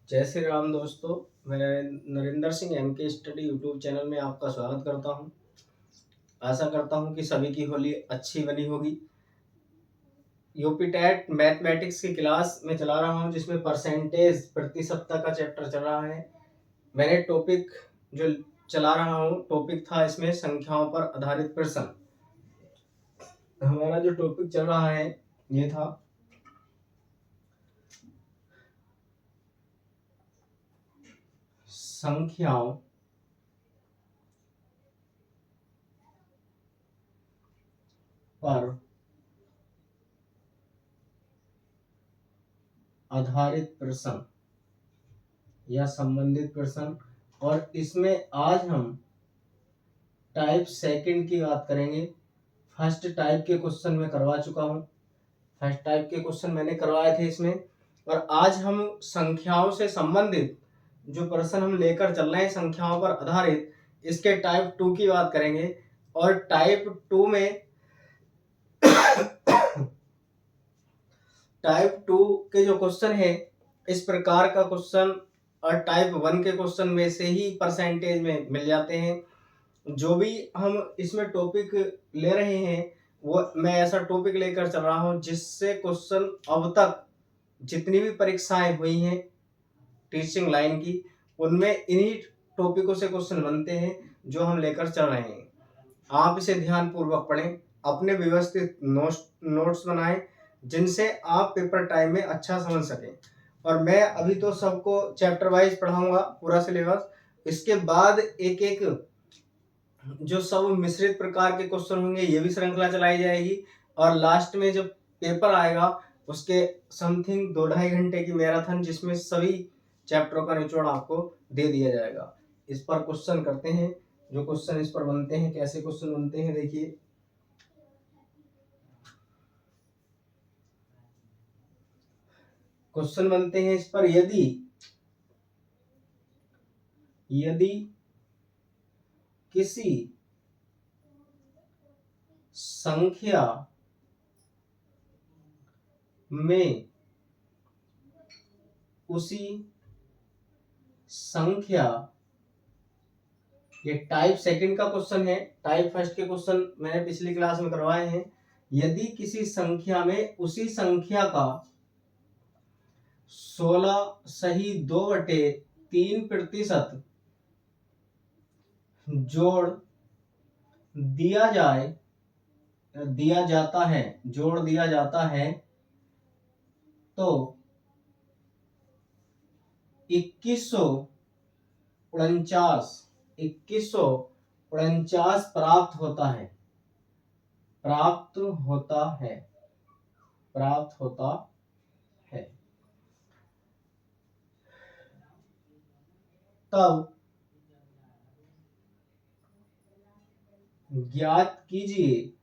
जय श्री राम दोस्तों। मैं Narendra Singh MK study YouTube channel में आपका स्वागत करता हूं। आशा करता हूं कि सभी की होली अच्छी बनी होगी। यूपी टेट मैथमेटिक्स की क्लास में चला रहा हूं, जिसमें परसेंटेज प्रतिशतता का चैप्टर चल रहा है। मैंने टॉपिक जो चला रहा हूं, टॉपिक था इसमें संख्याओं पर आधारित प्रश्न। हमारा जो टॉपिक चल रहा है ये था संख्याओं पर आधारित प्रश्न या संबंधित प्रश्न। और इसमें आज हम टाइप सेकंड की बात करेंगे। फर्स्ट टाइप के क्वेश्चन मैं करवा चुका हूं। फर्स्ट टाइप के क्वेश्चन मैंने करवाए थे इसमें। और आज हम संख्याओं से संबंधित जो प्रश्न हम लेकर चल रहे हैं संख्याओं पर आधारित, इसके टाइप 2 की बात करेंगे। और टाइप 2 में टाइप 2 के जो क्वेश्चन है इस प्रकार का क्वेश्चन और टाइप 1 के क्वेश्चन में से ही परसेंटेज में मिल जाते हैं। जो भी हम इसमें टॉपिक ले रहे हैं वो मैं ऐसा टॉपिक लेकर चल रहा हूं जिससे क्वेश्चन अब तक जितनी भी परीक्षाएं हुई हैं टीचिंग लाइन की, उनमें इन्हीं टॉपिकों से क्वेश्चन बनते हैं जो हम लेकर चल रहे हैं। आप इसे ध्यान पूर्वक पढ़ें, अपने व्यवस्थित नोट्स बनाएं जिनसे आप पेपर टाइम में अच्छा समझ सकें। और मैं अभी तो सबको चैप्टर वाइज पढ़ाऊंगा पूरा सिलेबस। इसके बाद एक एक जो सब मिश्रित प्रकार के क्वेश्चन होंगे ये भी श्रृंखला चलाई जाएगी। और लास्ट में जब पेपर आएगा उसके समथिंग 2-2.5 घंटे की मैराथन, जिसमें सभी चैप्टरों का निचोड़ आपको दे दिया जाएगा। इस पर क्वेश्चन करते हैं। जो क्वेश्चन इस पर बनते हैं, कैसे क्वेश्चन बनते हैं देखिए। क्वेश्चन बनते हैं इस पर, यदि किसी संख्या में उसी संख्या, ये टाइप सेकंड का क्वेश्चन है। टाइप फर्स्ट के क्वेश्चन मैंने पिछली क्लास में करवाए हैं। यदि किसी संख्या में उसी संख्या का 16 सही 2/3% जोड़ दिया जाता है तो 2149 प्राप्त होता है। तब ज्ञात कीजिए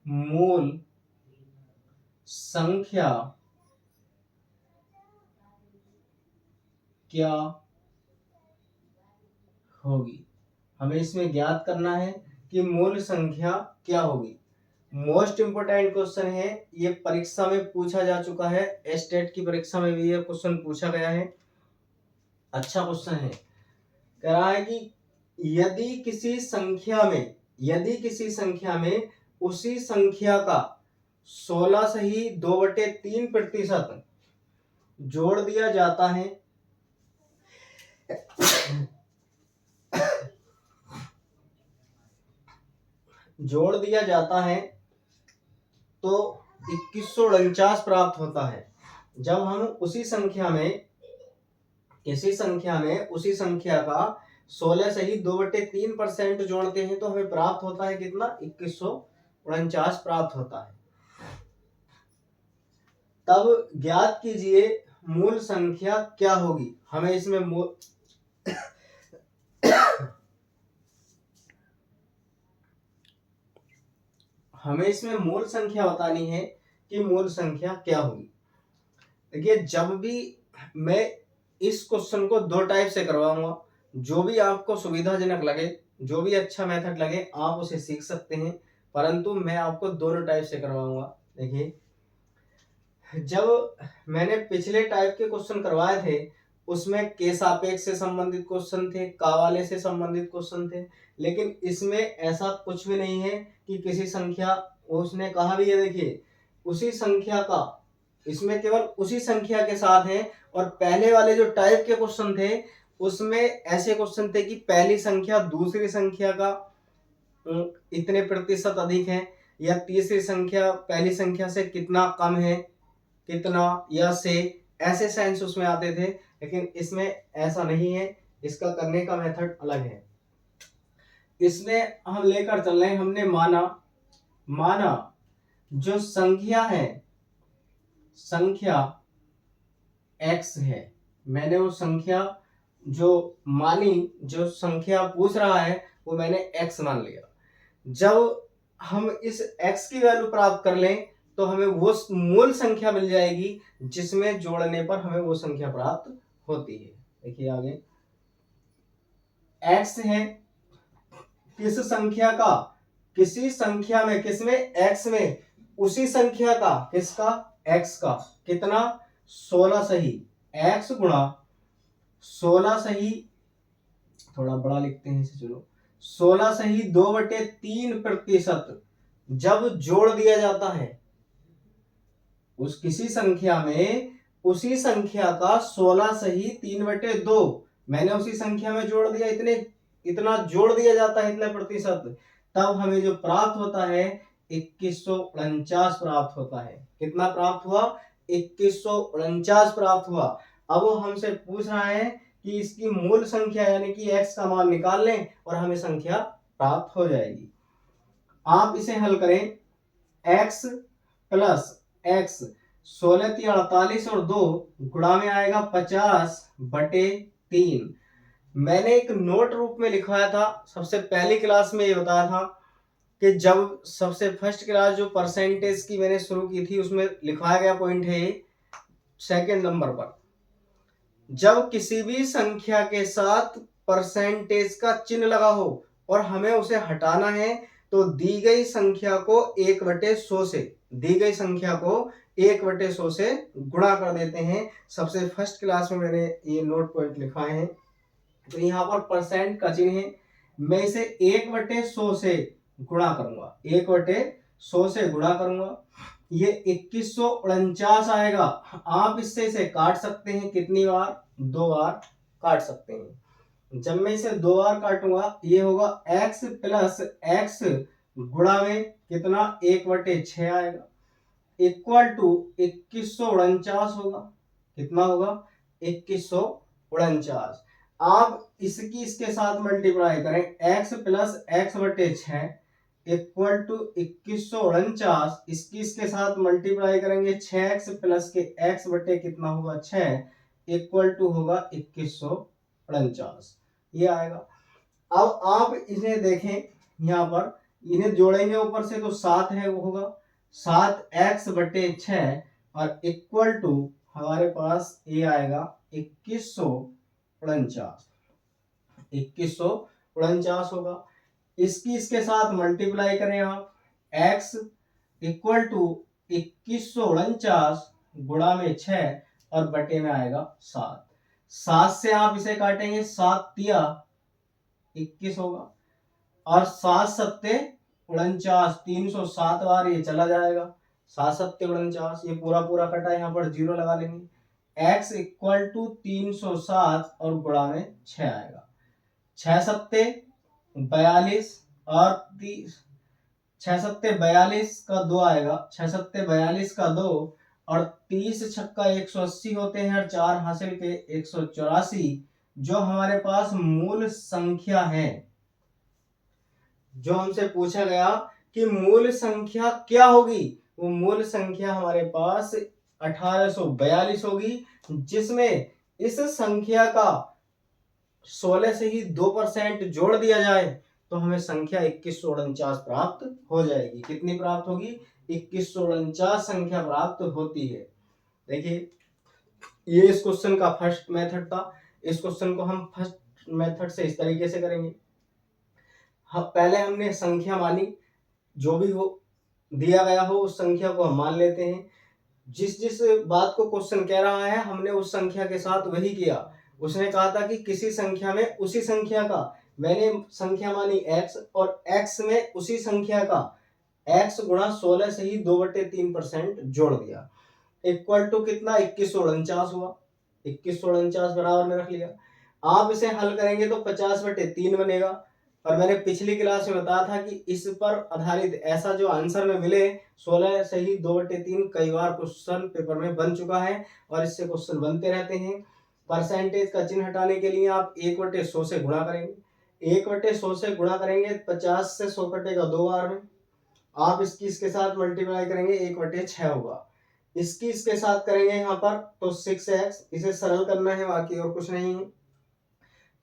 मूल संख्या क्या होगी। हमें इसमें ज्ञात करना है कि मूल संख्या क्या होगी। मोस्ट इंपोर्टेंट क्वेश्चन है, ये परीक्षा में पूछा जा चुका है। स्टेट की परीक्षा में भी ये क्वेश्चन पूछा गया है। अच्छा क्वेश्चन है। कह रहा है कि यदि किसी संख्या में उसी संख्या का 16 सही 2/3% जोड़ दिया जाता है तो 2149 प्राप्त होता है। जब हम उसी संख्या का 16 सही 2/3% जोड़ते हैं तो हमें प्राप्त होता है कितना, 2149 प्राप्त होता है। तब ज्ञात कीजिए मूल संख्या क्या होगी। हमें इसमें मूल संख्या बतानी है कि मूल संख्या क्या होगी। देखिए, जब भी मैं इस क्वेश्चन को 2 टाइप से करवाऊंगा, जो भी आपको सुविधाजनक लगे, जो भी अच्छा मेथड लगे आप उसे सीख सकते हैं, परंतु मैं आपको दोनों टाइप से करवाऊंगा। देखिए, जब मैंने पिछले टाइप के क्वेश्चन करवाए थे उसमें के सापेक्ष से संबंधित क्वेश्चन थे, का वाले से संबंधित क्वेश्चन थे, लेकिन इसमें ऐसा कुछ भी नहीं है कि किसी संख्या, उसने कहा भी है देखिए उसी संख्या का, इसमें केवल उसी संख्या के साथ है। और पहले वाले जो टाइप के क्वेश्चन थे उसमें ऐसे क्वेश्चन थे कि पहली संख्या दूसरी संख्या का इतने प्रतिशत अधिक है, या तीसरी संख्या पहली संख्या से कितना कम है, कितना, या से, ऐसे साइंस उसमें आते थे। लेकिन इसमें ऐसा नहीं है, इसका करने का मेथड अलग है। इसमें हम लेकर चल रहे हैं, हमने माना जो संख्या है, संख्या x है, मैंने वो संख्या जो मानी, जो संख्या पूछ रहा है वो मैंने x मान लिया। जब हम इस x की वैल्यू प्राप्त कर लें तो हमें वो मूल संख्या मिल जाएगी जिसमें जोड़ने पर हमें वो संख्या प्राप्त होती है। देखिए आगे, x है किस संख्या का, किसी संख्या में, किसमें, x में, उसी संख्या का, किसका, x का, कितना, 16 सही, x गुणा 16 सही, थोड़ा बड़ा लिखते हैं इसे, चलो 16 सही 2/3% जब जोड़ दिया जाता है उस किसी संख्या में, उसी संख्या का 16 सही 3/2 मैंने उसी संख्या में जोड़ दिया, इतना जोड़ दिया जाता है, इतने प्रतिशत, तब हमें जो प्राप्त होता है 2149 प्राप्त होता है। कितना प्राप्त हुआ, 2149 प्राप्त हुआ। अब वो हमसे पूछ रहा है कि इसकी मूल संख्या यानी कि x का मान निकाल लें और हमें संख्या प्राप्त हो जाएगी। आप इसे हल करें, x प्लस x 16 × 48 और 2 गुणा में आएगा 50/3। मैंने एक नोट रूप में लिखवाया था, सबसे पहली क्लास में ये बताया था कि जब सबसे फर्स्ट क्लास जो परसेंटेज की मैंने शुरू की थी उसमें लिखवाया गया पॉइंट है सेकंड नंबर पर, जब किसी भी संख्या के साथ परसेंटेज का चिन्ह लगा हो और हमें उसे हटाना है तो दी गई संख्या को 1/100 से, दी गई संख्या को 1/100 से गुणा कर देते हैं। सबसे फर्स्ट क्लास में मैंने ये नोट पॉइंट लिखवाए हैं। तो यहाँ पर परसेंट का चिन्ह है, मैं इसे 1/100 से गुणा करूंगा, 1/100 से गुणा करूंगा, ये 2149 आएगा। आप इससे इसे काट सकते हैं, कितनी बार, 2 बार काट सकते हैं। जब मैं इसे 2 बार काटूंगा ये होगा x प्लस x गुणा में कितना, 1/6 आएगा, इक्वल टू 2149 होगा। कितना होगा, 2149। आप इसकी इसके साथ मल्टीप्लाई करें, x plus x/6 equal to 2149, इसकी इसके साथ मल्टीप्लाई करेंगे 6x प्लस के x बटे कितना होगा 6 इक्वल टू होगा 2149, ये आएगा। अब आप इसे देखें, यहाँ पर इन्हें जोड़ेंगे ऊपर से तो 7 है, वो होगा 7x/6 और इक्वल टू हमारे पास ये आएगा 2149 होगा। इसकी इसके साथ मल्टीप्लाई करें आप, x इक्वल टू 2149 गुणा में 6 और बटे में आएगा 7। 7 से आप इसे काटेंगे, 7 × 21 होगा और 7 × 7 49, 307 बार ये चला जाएगा, 7 × 7 49, ये पूरा पूरा कटा, यहाँ पर 0 लगा लेंगे। x इक्वल टू 307 और गुणा में 6 आएगा, 6 × 7 42 और 6 × 7 42 का 2 आएगा, 6 × 7 42 का 2 और 30 छक्का 180 होते हैं और 4 हासिल के 184, जो हमारे पास मूल संख्या है। जो हमसे पूछा गया कि मूल संख्या क्या होगी, वो मूल संख्या हमारे पास 1842 होगी, जिसमें इस संख्या का 16 से ही 2% जोड़ दिया जाए तो हमें संख्या 2149 प्राप्त हो जाएगी। कितनी प्राप्त होगी, 2149 संख्या प्राप्त होती है। देखिए ये इस क्वेश्चन का फर्स्ट मेथड था। इस क्वेश्चन को हम फर्स्ट मेथड से इस तरीके से करेंगे। पहले हमने संख्या मानी, जो भी हो दिया गया हो उस संख्या को हम मान लेते हैं। जिस जिस बात को क्वेश्चन कह रहा है हमने उस संख्या के साथ वही किया। उसने कहा था कि किसी संख्या में उसी संख्या का, मैंने संख्या मानी x और x में उसी संख्या का x गुणा 16 से ही 2/3% जोड़ दिया, इक्वल टू कितना 2149 हुआ। 2149 बराबर में रख लिया। आप इसे हल करेंगे तो 50/3 बनेगा। और मैंने पिछली क्लास में बताया था कि इस पर आधारित ऐसा जो आंसर में मिले 16 से ही 2/3 कई बार क्वेश्चन पेपर में बन चुका है और इससे क्वेश्चन बनते रहते हैं। परसेंटेज का चिन्ह हटाने के लिए आप 1/100 से गुणा करेंगे। 1/100 से गुणा करेंगे 50 से 100 कटेगा 2 बार में। आप इसकी इसके साथ मल्टीप्लाई करेंगे 1/6 होगा। इसकी इसके साथ करेंगे यहाँ पर तो 6x, इसे सरल करना है बाकी और कुछ नहीं है।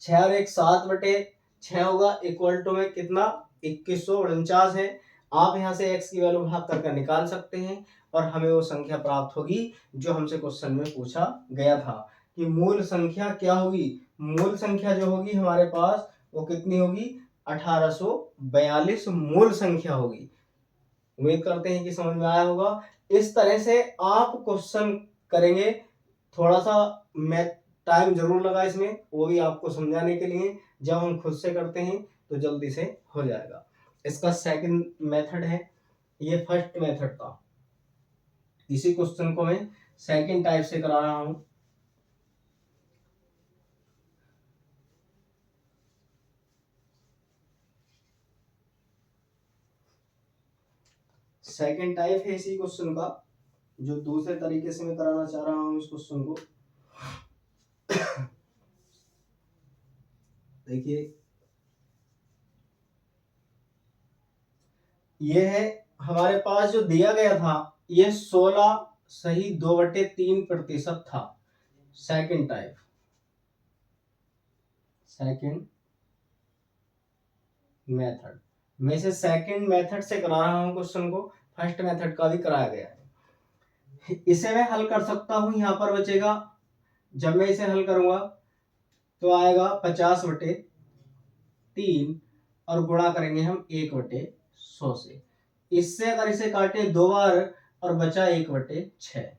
6 और 1 7/6 होगा, इक्वल टू में कितना 2149 है। आप यहाँ से x की वैल्यू भाग करके निकाल सकते हैं और हमें वो संख्या प्राप्त होगी जो हमसे क्वेश्चन में पूछा गया था कि मूल संख्या क्या होगी। मूल संख्या जो होगी हमारे पास वो कितनी होगी, 1842 मूल संख्या होगी। उम्मीद करते हैं कि समझ में आया होगा। इस तरह से आप क्वेश्चन करेंगे, थोड़ा सा मैथ टाइम जरूर लगा इसमें, वो भी आपको समझाने के लिए। जब हम खुद से करते हैं तो जल्दी से हो जाएगा। इसका सेकंड मेथड है, ये फर्स्ट मेथड था, इसी क्वेश्चन को मैं सेकंड टाइप से करा रहा हूं। सेकंड टाइप है इसी क्वेश्चन का, जो दूसरे तरीके से मैं कराना चाह रहा हूं इस क्वेश्चन को। देखिए ये है हमारे पास जो दिया गया था, ये 16 सही 2/3% था। सेकंड टाइप, सेकंड मेथड, मैं इसे सेकंड मेथड से करा रहा हूं क्वेश्चन को, फर्स्ट मेथड का भी कराया गया है। इसे मैं हल कर सकता हूं, यहाँ पर बचेगा, जब मैं इसे हल करूंगा तो आएगा 50/3 और गुणा करेंगे हम 1/100 से। इससे अगर इसे काटे 2 बार और बचा 1/6।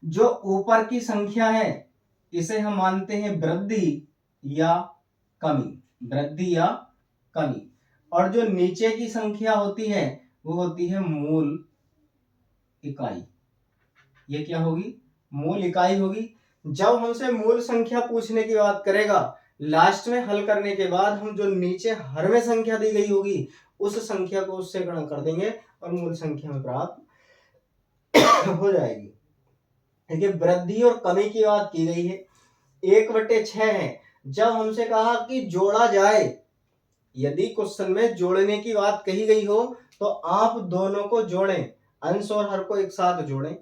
जो ऊपर की संख्या है इसे हम मानते हैं वृद्धि या कमी, वृद्धि या कमी, और जो नीचे की संख्या होती है वो होती है मूल इकाई। ये क्या होगी, मूल इकाई होगी। जब हमसे मूल संख्या पूछने की बात करेगा, लास्ट में हल करने के बाद हम जो नीचे हर में संख्या दी गई होगी उस संख्या को उससे गणना कर देंगे और मूल संख्या में प्राप्त हो जाएगी। देखिए वृद्धि और कमी की बात की गई है, 1/6 है। जब हमसे कहा कि जोड़ा जाए, यदि क्वेश्चन में जोड़ने की बात कही गई हो तो आप दोनों को जोड़ें, अंश और हर को एक साथ जोड़ें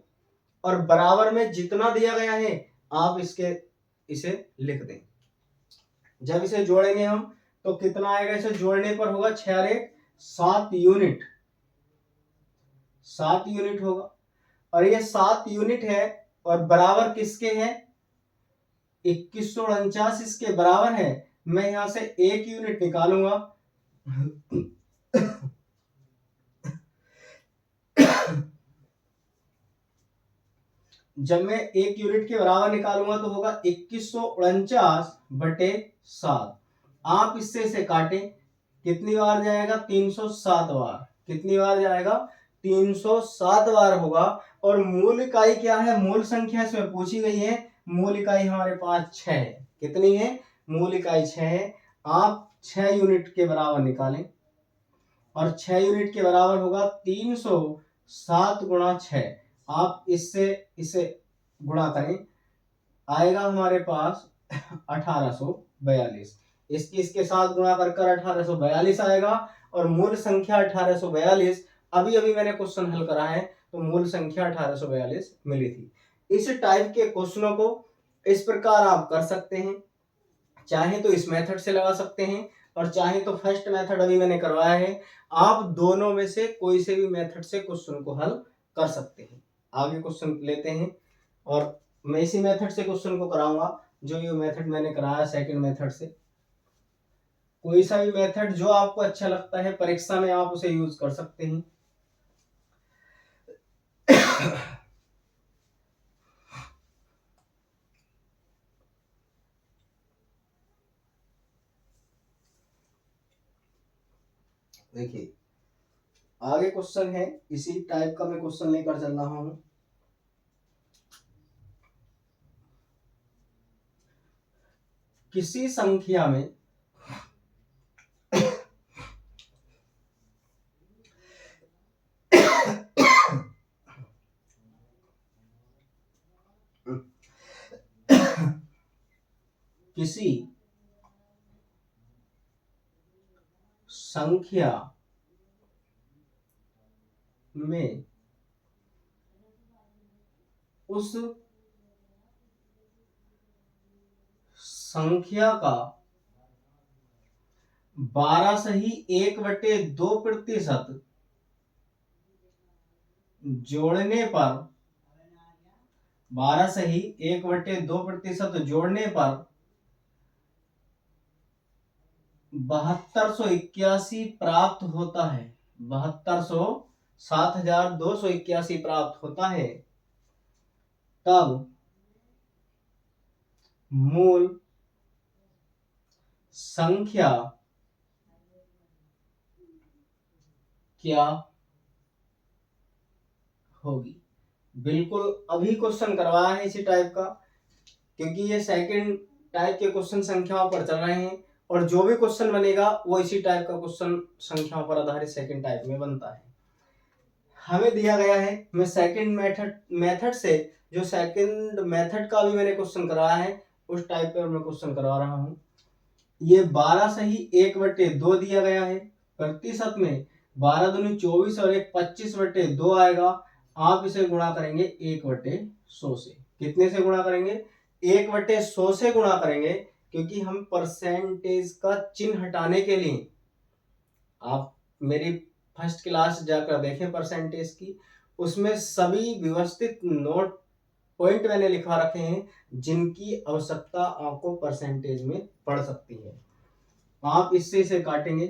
और बराबर में जितना दिया गया है आप इसे लिख दें। जब इसे जोड़ेंगे हम तो कितना आएगा, इसे जोड़ने पर होगा 6 और 1 7 यूनिट, 7 यूनिट होगा। और ये 7 यूनिट है और बराबर किसके हैं, 2149 इसके बराबर है। मैं यहां से 1 यूनिट निकालूंगा जब मैं 1 यूनिट के बराबर निकालूंगा तो होगा 2149/7। आप इससे इसे काटें, कितनी बार जाएगा, 307 बार। कितनी बार जाएगा, 307 बार होगा। और मूल इकाई क्या है, मूल संख्या इसमें पूछी गई है, मूल इकाई हमारे पास 6 है। कितनी है, मूल इकाई 6 है। आप 6 यूनिट के बराबर निकालें और 6 यूनिट के बराबर होगा 307 गुणा 6। आप इससे इसे गुणा करें, आएगा हमारे पास 1842। इसके साथ गुणा कर 1842 आएगा और मूल संख्या 1842। अभी अभी मैंने क्वेश्चन हल करा है तो मूल संख्या 1842 मिली थी। इस टाइप के क्वेश्चनों को इस प्रकार आप कर सकते हैं, चाहे तो इस मेथड से लगा सकते हैं और चाहे तो फर्स्ट मेथड अभी मैंने करवाया है, आप दोनों में से कोई से भी मेथड से क्वेश्चन को हल कर सकते हैं। आगे क्वेश्चन लेते हैं और मैं इसी मेथड से क्वेश्चन को कराऊंगा, जो ये मेथड मैंने कराया सेकंड मेथड से। कोई सा भी मेथड जो आपको अच्छा लगता है परीक्षा में आप उसे यूज कर सकते हैं। देखिए आगे क्वेश्चन है, इसी टाइप का मैं क्वेश्चन लेकर चल रहा हूं। किसी संख्या में किसी संख्या में उस संख्या का 12/1/2% जोड़ने पर 12/1/2% जोड़ने पर 7281 प्राप्त होता है। 7281 प्राप्त होता है, तब मूल संख्या क्या होगी। बिल्कुल अभी क्वेश्चन करवाया है इसी टाइप का, क्योंकि ये सेकंड टाइप के क्वेश्चन संख्याओं पर चल रहे हैं और जो भी क्वेश्चन बनेगा वो इसी टाइप का क्वेश्चन संख्याओं पर आधारित सेकंड टाइप में बनता है। हमें दिया गया है, मैं सेकंड मेथड से जो सेकंड मेथड का भी मैंने क्वेश्चन कराया है उस टाइप पर मैं क्वेश्चन करवा रहा हूं। ये 12/1/2 दिया गया है, प्रतिशत में 12 दूनी 24 और 1 25/2 आएगा। आप इसे गुणा करेंगे 1/100 से। कितने से गुणा करेंगे? 1/100 से गुणा करेंगे, क्योंकि हम परसेंटेज का चिन्ह हटाने के लिए, आप मेरी फर्स्ट क्लास जाकर देखें परसेंटेज की, उसमें सभी व्यवस्थित नोट पॉइंट मैंने लिखवा रखे हैं जिनकी आवश्यकता आपको परसेंटेज में पड़ सकती है। आप इससे इसे काटेंगे,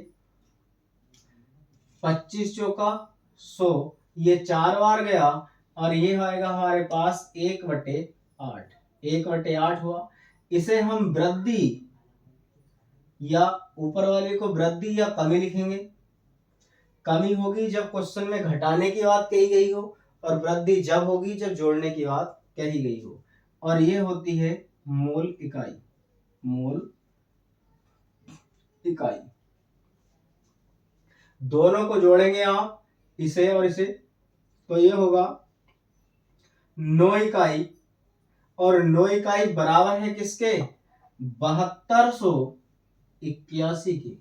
25 चौका 100, ये 4 बार गया और ये आएगा हमारे पास 1/8। 1/8 हुआ। इसे हम वृद्धि या ऊपर वाले को वृद्धि या कमी लिखेंगे। कमी होगी जब क्वेश्चन में घटाने की बात कही गई हो, और वृद्धि जब होगी जब जोड़ने की बात कही गई हो। और ये होती है मूल इकाई। मूल इकाई दोनों को जोड़ेंगे आप, इसे और इसे, तो ये होगा 9 इकाई। और 9 इकाई बराबर है किसके? 7281 के।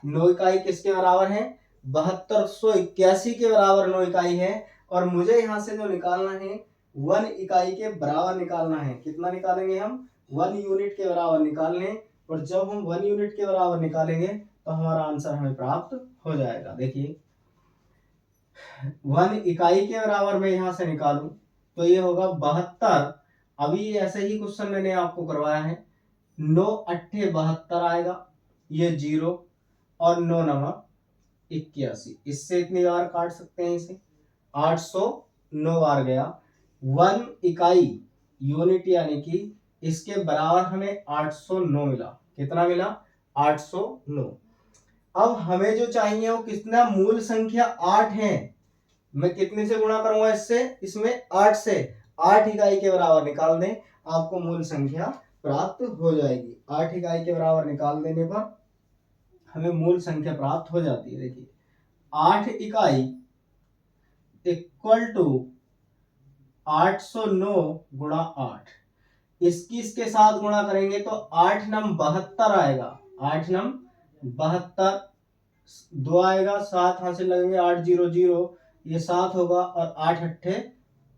9 इकाई किसके बराबर है? 7281 के बराबर 9 इकाई है। और मुझे यहां से जो निकालना है 1 इकाई के बराबर निकालना है। कितना निकालेंगे हम? 1 यूनिट के बराबर निकालने। और जब हम 1 यूनिट के बराबर निकालेंगे तो हमारा आंसर हमें प्राप्त हो जाएगा। देखिए 1 इकाई के बराबर मैं यहां से निकालूं तो ये होगा 72। अभी ऐसे ही क्वेश्चन मैंने आपको करवाया है। 9 अट्ठे 72 आएगा, ये 0 और 9 नवा 81। इससे इतनी बार काट सकते हैं इसे, 809 बार गया। 1 इकाई यूनिट यानी कि इसके बराबर हमें 809 मिला। कितना मिला? 809। अब हमें जो चाहिए वो कितना? मूल संख्या 8 है। मैं कितने से गुणा करूंगा इससे? इसमें 8 से। 8 इकाई के बराबर निकाल दें, आपको मूल संख्या प्राप्त हो जाएगी। 8 इकाई के बराबर निकाल देने पर हमें मूल संख्या प्राप्त हो जाती है। देखिए 8 इकाई इक्वल टू 809 गुणा 8। इसके साथ गुणा करेंगे तो 8 नम 72 आएगा। 8 नम 72, 2 आएगा, 7 हासिल लगेंगे, 8 0 0, ये 7 होगा और 8 अट्ठे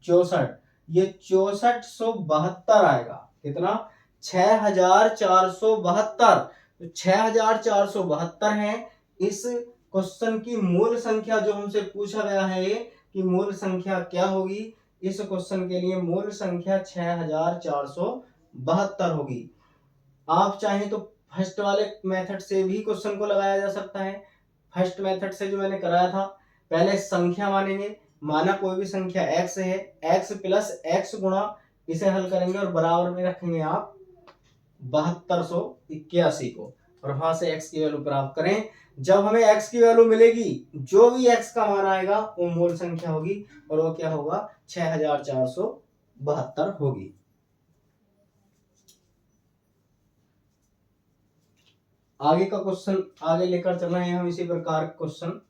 64, ये 6472 आएगा। कितना? 6472। तो 6472 है इस क्वेश्चन की मूल संख्या। जो हमसे पूछा गया है कि मूल संख्या क्या होगी, इस क्वेश्चन के लिए मूल संख्या 6472 होगी। आप चाहें तो फर्स्ट वाले मेथड से भी क्वेश्चन को लगाया जा सकता है। फर्स्ट मेथड से जो मैंने कराया था, पहले संख्या मानेंगे, माना कोई भी संख्या x है, x प्लस x गुणा, इसे हल करेंगे और बराबर में रखेंगे आप 7281 को, और वहां से x की वैल्यू प्राप्त करें जब हमें x की वैल्यू मिलेगी, जो भी x का मान आएगा वो मूल संख्या होगी, और वो क्या होगा, 6472 होगी। आगे का क्वेश्चन आगे लेकर चल रहे हैं हम, इसी प्रकार क्वेश्चन,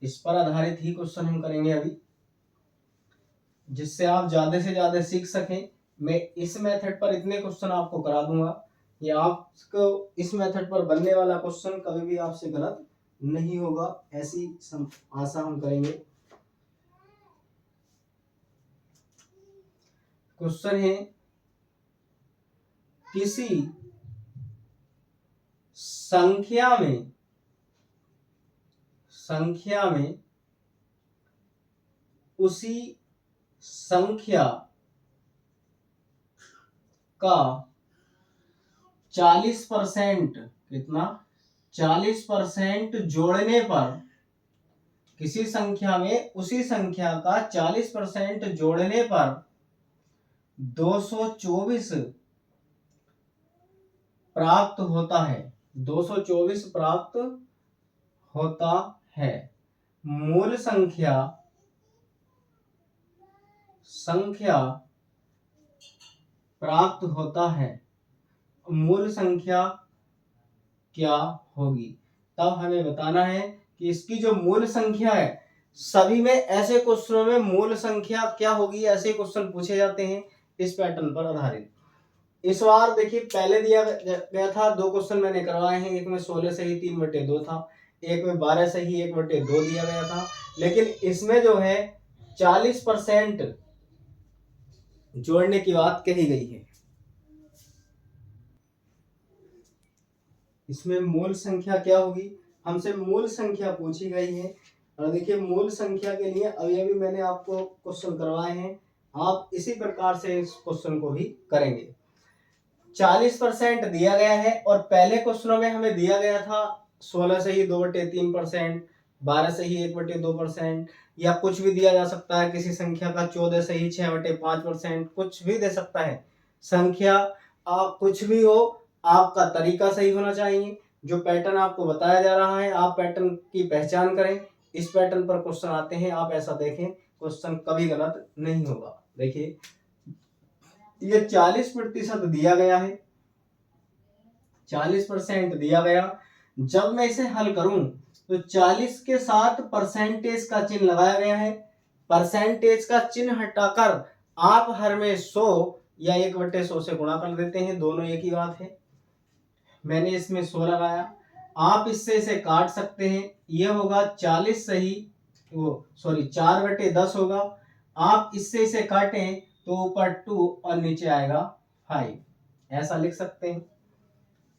इस पर आधारित ही क्वेश्चन हम करेंगे अभी, जिससे आप ज्यादा से ज्यादा सीख सकें। मैं इस मेथड पर इतने क्वेश्चन आपको करा दूंगा कि आपको इस मेथड पर बनने वाला क्वेश्चन कभी भी आपसे गलत नहीं होगा, ऐसी आशा हम करेंगे। क्वेश्चन है, किसी संख्या में उसी संख्या का 40% कितना, 40% जोड़ने पर, किसी संख्या में उसी संख्या का 40% जोड़ने पर 224 प्राप्त होता है, 224 प्राप्त होता है। मूल संख्या प्राप्त होता है, मूल संख्या क्या होगी। तब हमें बताना है कि इसकी जो मूल संख्या है, सभी में ऐसे क्वेश्चनों में मूल संख्या क्या होगी, ऐसे क्वेश्चन पूछे जाते हैं इस पैटर्न पर आधारित। इस बार देखिए, पहले दिया गया था, 2 क्वेश्चन मैंने करवाए हैं, एक में 16 सही 3/2 था, एक में 12 सही 1/2 दिया गया था, लेकिन इसमें जो है 40% जोड़ने की बात कही गई है। इसमें मूल संख्या क्या होगी, हमसे मूल संख्या पूछी गई है। और देखिए, मूल संख्या के लिए अभी अभी मैंने आपको क्वेश्चन करवाए हैं, आप इसी प्रकार से इस क्वेश्चन को भी करेंगे। 40% दिया गया है, और पहले क्वेश्चनों में हमें दिया गया था 16 से ही 2/3%, 12 से ही 1/2%, या कुछ भी दिया जा सकता है, किसी संख्या का 14 से ही 6/5%, कुछ भी दे सकता है संख्या। आप कुछ भी हो, आपका तरीका सही होना चाहिए। जो पैटर्न आपको बताया जा रहा है, आप पैटर्न की पहचान करें, इस पैटर्न पर क्वेश्चन आते हैं, आप ऐसा देखें, क्वेश्चन कभी गलत नहीं होगा। देखिए, ये 40% दिया गया है, 40% दिया गया। जब मैं इसे हल करूं तो 40 के साथ परसेंटेज का चिन्ह लगाया गया है, परसेंटेज का चिन्ह हटाकर आप हर में 100 या 1/100 से गुणा कर देते हैं, दोनों एक ही बात है। मैंने इसमें 100 लगाया, आप इससे इसे काट सकते हैं, यह होगा 40 सही, वो सॉरी 4/10 होगा। आप इससे इसे काटें तो ऊपर 2 और नीचे आएगा 5, ऐसा लिख सकते हैं।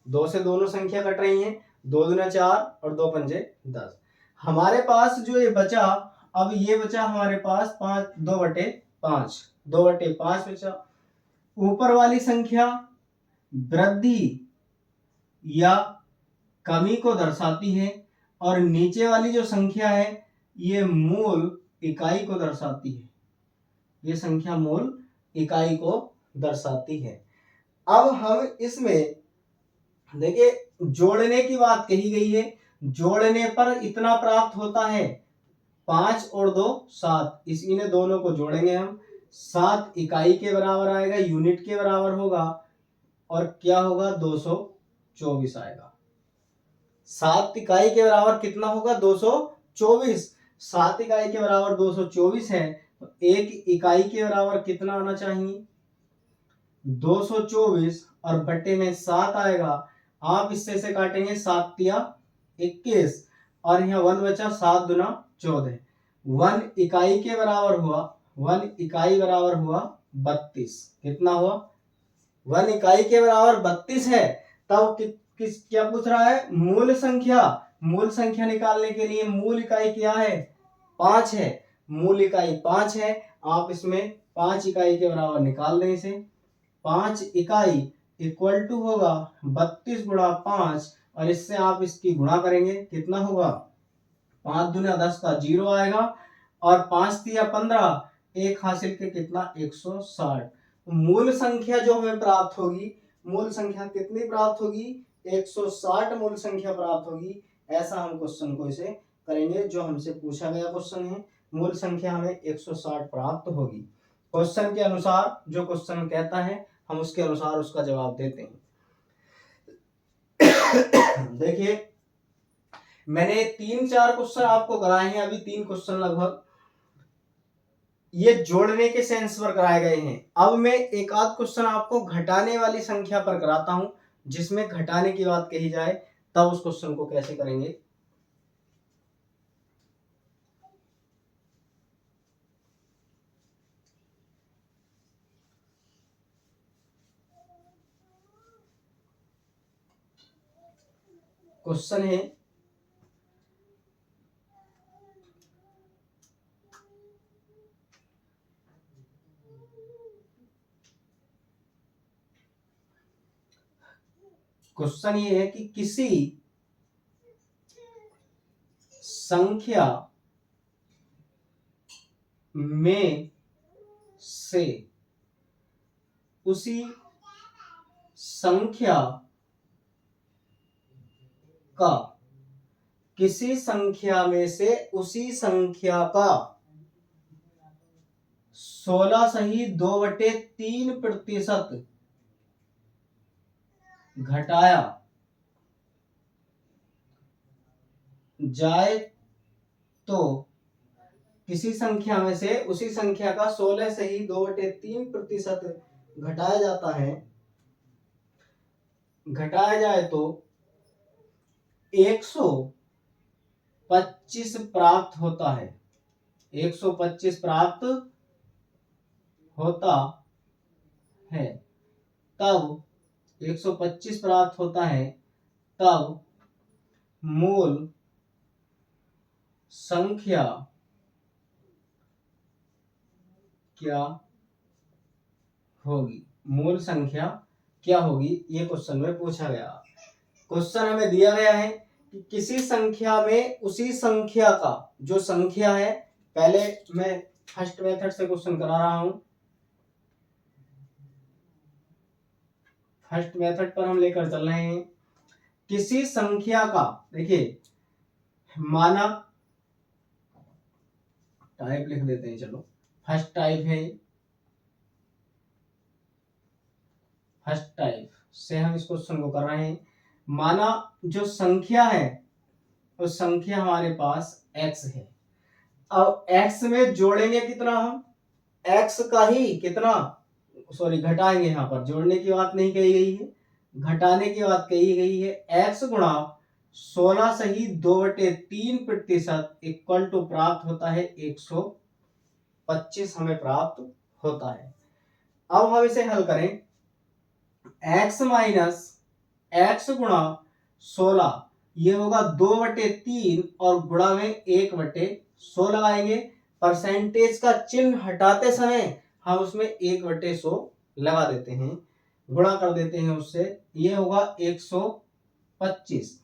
2 से दोनों संख्या कट रही हैं, 2 दूना 4 और 2 पंजे 10। हमारे पास जो ये बचा, अब ये बचा हमारे पास 2/5, 2/5 बचा। ऊपर वाली संख्या वृद्धि या कमी को दर्शाती है, और नीचे वाली जो संख्या है ये मूल इकाई को दर्शाती है, ये संख्या मूल इकाई को दर्शाती है। अब हम इसमें देखिए, जोड़ने की बात कही गई है, जोड़ने पर इतना प्राप्त होता है, 5 और 2 7, इन्हें दोनों को जोड़ेंगे हम, 7 इकाई के बराबर आएगा, यूनिट के बराबर होगा, और क्या होगा, 224 आएगा। 7 इकाई के बराबर कितना होगा, 224। 7 इकाई के बराबर 224 है, तो 1 इकाई के बराबर कितना आना चाहिए, 224, और बटे में 7 आएगा। आप इससे से काटेंगे, 7 तिया 21, और यहाँ 1 बचा, 7 दूना 14। 1 इकाई के बराबर हुआ, 1 इकाई बराबर हुआ 32। कितना हुआ, 1 इकाई के बराबर 32 है। तब क्या पूछ रहा है, मूल संख्या। मूल संख्या निकालने के लिए मूल इकाई क्या है, 5 है, मूल इकाई 5 है। आप इसमें 5 इकाई के बराबर निकाल दें इसे, 5 इकाई इक्वल टू होगा 32 गुणा 5, और इससे आप इसकी गुणा करेंगे, कितना होगा, 5 दूना 10 का 0 आएगा, और 5 तिया 15, एक हासिल के कितना, 160। मूल संख्या जो हमें प्राप्त होगी, मूल संख्या कितनी प्राप्त होगी, 160 मूल संख्या प्राप्त होगी, ऐसा हम क्वेश्चन को इसे करेंगे। जो हमसे पूछा गया क्वेश्चन है, मूल संख्या हमें 160 प्राप्त होगी। क्वेश्चन के अनुसार जो क्वेश्चन कहता है हम उसके अनुसार उसका जवाब देते हैं। देखिए मैंने 3-4 क्वेश्चन आपको कराए हैं, अभी 3 क्वेश्चन लगभग ये जोड़ने के सेंस पर कराए गए हैं। अब मैं एक आध क्वेश्चन आपको घटाने वाली संख्या पर कराता हूं, जिसमें घटाने की बात कही जाए, तब उस क्वेश्चन को कैसे करेंगे। क्वेश्चन है क्वेश्चन ये है कि किसी संख्या में से उसी संख्या का किसी संख्या में से उसी संख्या का 16/2/3% घटाया जाए तो किसी संख्या में से उसी संख्या का 16/2/3% घटाया जाता है, घटाया जाए तो 125 प्राप्त होता है। 125 प्राप्त होता है, तब 125 प्राप्त होता है, तब मूल संख्या क्या होगी। मूल संख्या क्या होगी, ये क्वेश्चन में पूछा गया। क्वेश्चन हमें दिया गया है कि किसी संख्या में उसी संख्या का जो संख्या है, पहले मैं फर्स्ट मेथड से क्वेश्चन करा रहा हूं। फर्स्ट मेथड पर हम लेकर चल रहे हैं। किसी संख्या का, देखिए माना टाइप लिख देते हैं, चलो फर्स्ट टाइप है, फर्स्ट टाइप से हम इस क्वेश्चन को कर रहे हैं। माना जो संख्या है उस संख्या हमारे पास x है। अब x में जोड़ेंगे कितना, हम x का ही कितना, सॉरी घटाएंगे, यहाँ पर जोड़ने की बात नहीं कही गई है, घटाने की बात कही गई है। x गुणा 16/2/3% इक्वल टू प्राप्त होता है 125 हमें प्राप्त होता है। अब हम इसे हल करें, x माइनस x गुणा 16 ये होगा 2/3 और गुणा में 1/100 लगाएंगे। परसेंटेज का चिन्ह हटाते समय हम उसमें 1/100 लगा देते हैं, गुणा कर देते हैं उससे, ये होगा 125।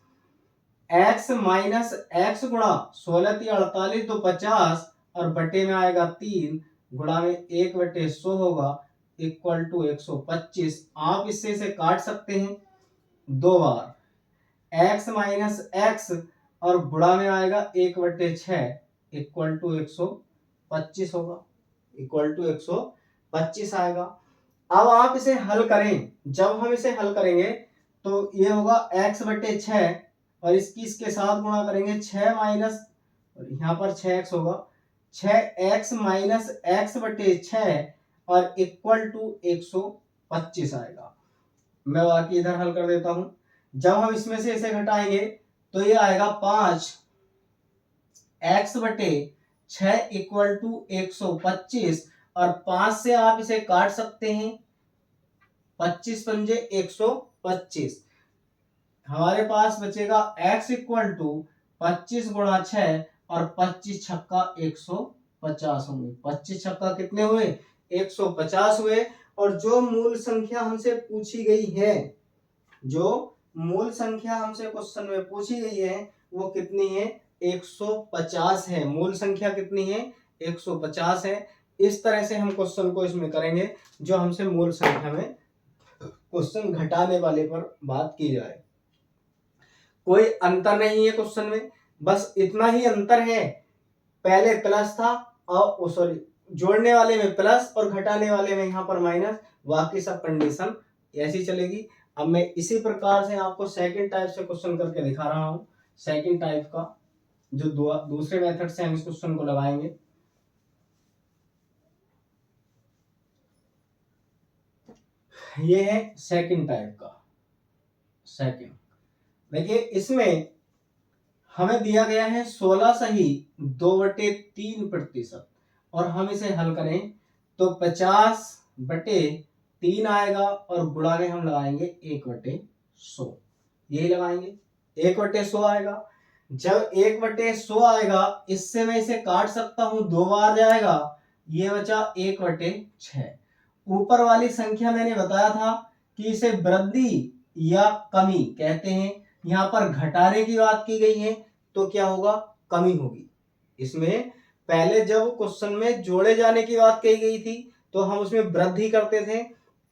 x माइनस x गुणा 16×3 = 48 तो 50 और बटे में आएगा 3, गुणा में 1/100 होगा इक्वल टू 125। आप इससे इसे काट सकते हैं 2 बार, x माइनस x और गुणा में आएगा 1/6 इक्वल टू 125 होगा, इक्वल टू 125 आएगा। अब आप इसे हल करें, जब हम इसे हल करेंगे तो ये होगा x/6 और इसके साथ गुणा करेंगे 6 माइनस, यहाँ पर 6x होगा, 6x माइनस x/6 और इक्वल टू 125 आएगा। मैं बाकी इधर हल कर देता हूं। जब हम इसमें से इसे घटाएंगे तो ये आएगा 5x/6 इक्वल टू 125 और 5 से आप इसे काट सकते हैं, 25 पंजे 125। हमारे पास बचेगा x इक्वल टू 25 गुणा 6 और 25 छक्का 150 होंगे। 25 छक्का कितने हुए, 150 हुए। और जो मूल संख्या हमसे पूछी गई है, जो मूल संख्या हमसे क्वेश्चन में पूछी गई है वो कितनी है, 150 है। मूल संख्या कितनी है, 150 है। इस तरह से हम क्वेश्चन को इसमें करेंगे जो हमसे मूल संख्या में क्वेश्चन घटाने वाले पर बात की जाए। कोई अंतर नहीं है क्वेश्चन में, बस इतना ही अंतर है, पहले प्लस था और सॉरी जोड़ने वाले में प्लस और घटाने वाले में यहाँ पर माइनस, बाकी सब कंडीशन ऐसी चलेगी। अब मैं इसी प्रकार से आपको सेकंड टाइप से क्वेश्चन करके दिखा रहा हूँ। सेकंड टाइप का जो दूसरे मेथड से हम इस क्वेश्चन को लगाएंगे। ये है सेकंड टाइप का। सेकंड देखिए, इसमें हमें दिया गया है 16 सही 2/3% और हम इसे हल करें तो 50/3 आएगा और गुणा में हम लगाएंगे 1/100, यही लगाएंगे 1/100 आएगा। जब 1/100 आएगा, इससे मैं इसे काट सकता हूं, 2 बार जाएगा, ये बचा 1/6। ऊपर वाली संख्या मैंने बताया था कि इसे वृद्धि या कमी कहते हैं, यहाँ पर घटाने की बात की गई है तो क्या होगा, कमी होगी। इसमें पहले जब क्वेश्चन में जोड़े जाने की बात कही गई थी तो हम उसमें वृद्धि करते थे,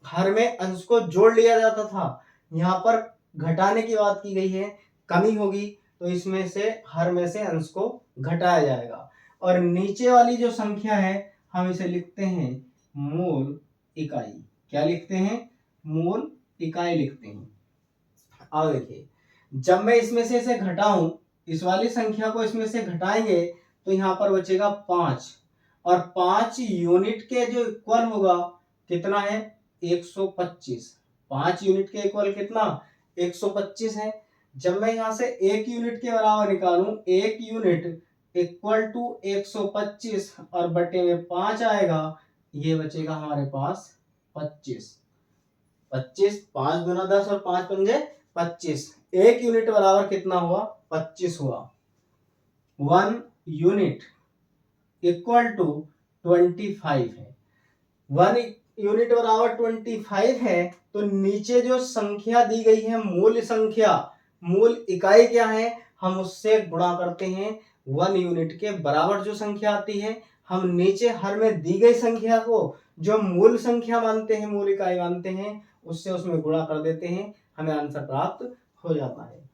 हर में अंश को जोड़ लिया जाता था। यहाँ पर घटाने की बात की गई है, कमी होगी, तो इसमें से हर में से अंश को घटाया जाएगा। और नीचे वाली जो संख्या है हम इसे लिखते हैं मूल इकाई। क्या लिखते हैं, मूल इकाई लिखते हैं। अब देखिए, जब मैं इसमें से इसे घटाऊं, इस वाली संख्या को इसमें से घटाएंगे तो यहाँ पर बचेगा 5 और 5 यूनिट के जो इक्वल होगा कितना है, 125। 5 यूनिट के इक्वल कितना, 125 है। जब मैं यहाँ से 1 यूनिट के बराबर निकालूं, 1 यूनिट इक्वल टू 125 और बटे में 5 आएगा, ये बचेगा हमारे पास 25। 5 दूना 10 और 5 पंजे 25। 1 यूनिट बराबर कितना हुआ, 25 हुआ। 1 यूनिट इक्वल टू 25 है। 1 यूनिट बराबर 25 है, तो नीचे जो संख्या दी गई है मूल संख्या, मूल इकाई क्या है, हम उससे गुणा करते हैं। 1 यूनिट के बराबर जो संख्या आती है, हम नीचे हर में दी गई संख्या को जो मूल संख्या मानते हैं, मूल इकाई मानते हैं, उससे उसमें गुणा कर देते हैं, हमें आंसर प्राप्त हो जाता है।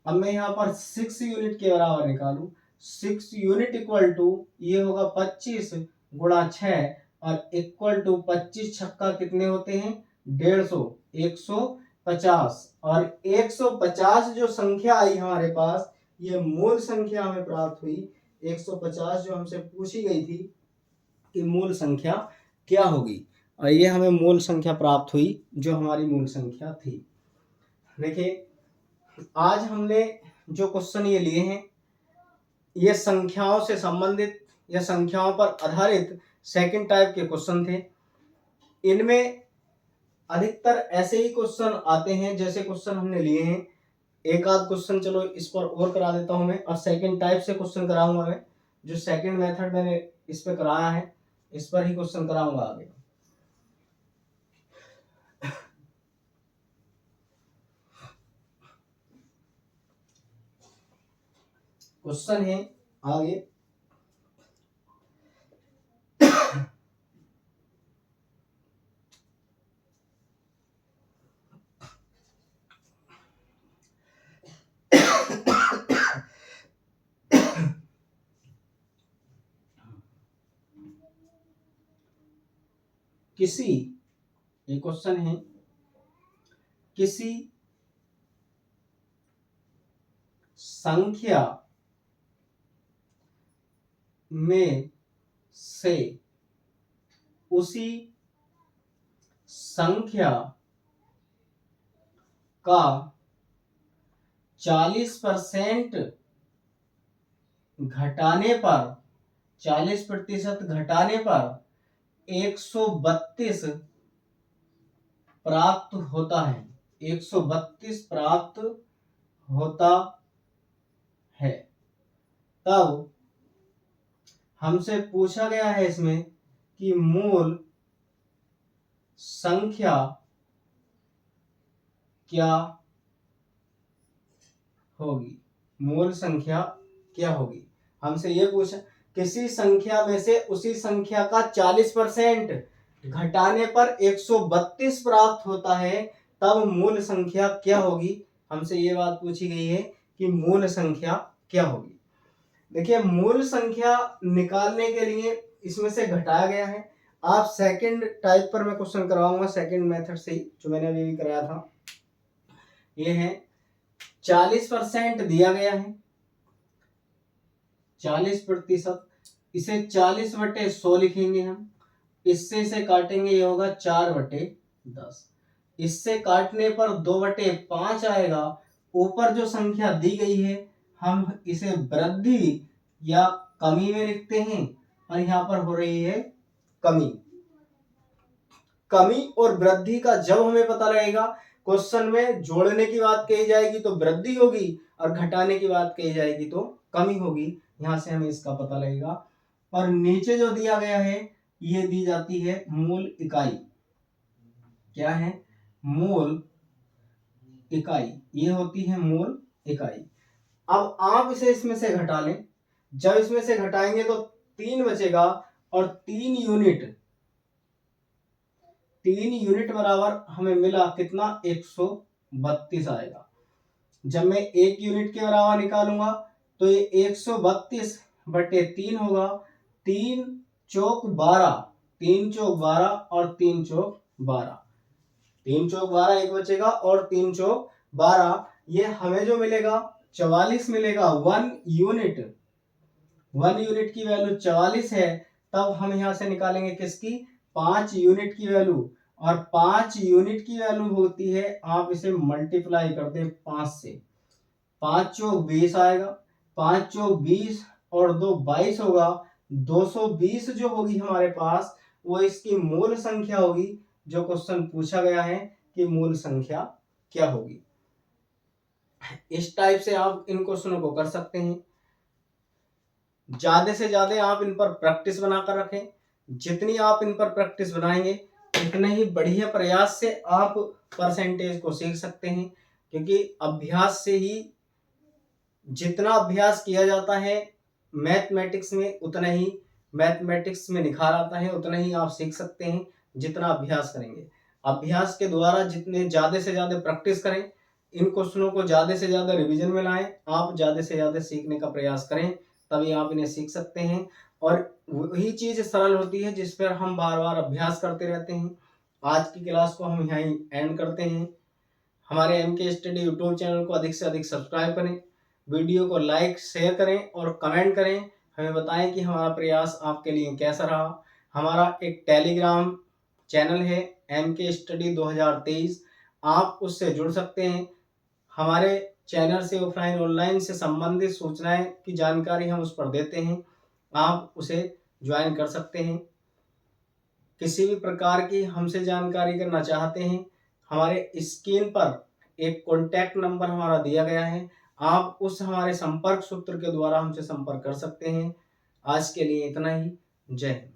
अब मैं यहाँ पर 6 यूनिट के बराबर निकालूं, 6 यूनिट इक्वल टू ये होगा 25 गुणा 6 और इक्वल टू 25 छक्का कितने होते हैं, 150, 150 और 150 जो संख्या आई हमारे पास, ये मूल संख्या हमें प्राप्त हुई। 150 जो हमसे पूछी गई थी कि मूल संख्या क्या होगी, और ये हमें मूल संख्या प्राप्त हुई जो हमारी मूल संख्या थी। देखिए, आज हमने जो क्वेश्चन ये लिए हैं, ये संख्याओं से संबंधित या संख्याओं पर आधारित सेकंड टाइप के क्वेश्चन थे। इनमें अधिकतर ऐसे ही क्वेश्चन आते हैं जैसे क्वेश्चन हमने लिए हैं। एक आध क्वेश्चन चलो इस पर और करा देता हूं मैं, और सेकंड टाइप से क्वेश्चन कराऊंगा मैं। जो सेकंड मेथड मैंने इस पे कराया है, इस पर ही क्वेश्चन कराऊंगा आगे। क्वेश्चन है आगे, किसी, ये क्वेश्चन है, किसी संख्या में से उसी संख्या का 40% घटाने पर, 40% घटाने पर 132 प्राप्त होता है, 132 प्राप्त होता है। तब हमसे पूछा गया है इसमें कि मूल संख्या क्या होगी, मूल संख्या क्या होगी। हमसे ये पूछा, किसी संख्या में से उसी संख्या का 40% घटाने पर 132 प्राप्त होता है, तब मूल संख्या क्या होगी, हमसे ये बात पूछी गई है कि मूल संख्या क्या होगी। देखिए, मूल संख्या निकालने के लिए इसमें से घटाया गया है। आप सेकंड टाइप पर मैं क्वेश्चन करवाऊंगा, सेकंड मेथड से ही, जो मैंने अभी भी कराया था। ये है 40% दिया गया है, 40%, इसे 40/100 लिखेंगे हम। इससे इसे काटेंगे, ये होगा 4/10। इससे काटने पर 2/5 आएगा। ऊपर जो संख्या दी गई है हम इसे वृद्धि या कमी में लिखते हैं, और यहाँ पर हो रही है कमी। कमी और वृद्धि का जब हमें पता लगेगा, क्वेश्चन में जोड़ने की बात कही जाएगी तो वृद्धि होगी, और घटाने की बात कही जाएगी तो कमी होगी। यहां से हमें इसका पता लगेगा। और नीचे जो दिया गया है, ये दी जाती है मूल इकाई। क्या है? मूल इकाई। ये होती है मूल इकाई। अब आप इसे इसमें से घटा लें। जब इसमें से घटाएंगे तो 3 बचेगा, और 3 यूनिट बराबर हमें मिला कितना? 132 आएगा। जब मैं 1 यूनिट के बराबर निकालूंगा तो ये 132/3 होगा। 3 चौक 12, 3 चौक 12 और 3 चौक 12, 3 चौक 12 एक बचेगा, और 3 चौक 12, ये हमें जो मिलेगा 44 मिलेगा। 1 यूनिट की वैल्यू 44 है। तब हम यहां से निकालेंगे किसकी? 5 यूनिट की वैल्यू। और 5 यूनिट की वैल्यू होती है, आप इसे मल्टीप्लाई कर दें 5 से, 5 चौक 20 आएगा, 5 चौक 20 और 2 22 होगा। 220 जो होगी हमारे पास, वो इसकी मूल संख्या होगी। जो क्वेश्चन पूछा गया है कि मूल संख्या क्या होगी। इस टाइप से आप इन क्वेश्चनों को कर सकते हैं। ज्यादा से ज्यादा आप इन पर प्रैक्टिस बनाकर रखें। जितनी आप इन पर प्रैक्टिस बनाएंगे, उतने ही बढ़िया प्रयास से आप परसेंटेज को सीख सकते हैं। क्योंकि अभ्यास से ही, जितना अभ्यास किया जाता है मैथमेटिक्स में, उतना ही मैथमेटिक्स में निखार आता है, उतना ही आप सीख सकते हैं जितना अभ्यास करेंगे। अभ्यास के द्वारा जितने ज्यादा से ज्यादा प्रैक्टिस करें, इन क्वेश्चनों को ज्यादा से ज्यादा रिवीजन में लाएं, आप ज्यादा से ज्यादा सीखने का प्रयास करें, तभी आप इन्हें सीख सकते हैं। और वही चीज सरल होती है जिस पर हम बार बार अभ्यास करते रहते हैं। आज की क्लास को हम यहीं एंड करते हैं। हमारे MK स्टडी यूट्यूब चैनल को अधिक से अधिक सब्सक्राइब करें, वीडियो को लाइक शेयर करें और कमेंट करें। हमें बताएं कि हमारा प्रयास आपके लिए कैसा रहा। हमारा एक टेलीग्राम चैनल है MK स्टडी 2023, आप उससे जुड़ सकते हैं। हमारे चैनल से ऑफलाइन ऑनलाइन से संबंधित सूचनाएं की जानकारी हम उस पर देते हैं, आप उसे ज्वाइन कर सकते हैं। किसी भी प्रकार की हमसे जानकारी करना चाहते हैं, हमारे स्क्रीन पर एक कॉन्टैक्ट नंबर हमारा दिया गया है, आप उस हमारे संपर्क सूत्र के द्वारा हमसे संपर्क कर सकते हैं। आज के लिए इतना ही। जय हिंद।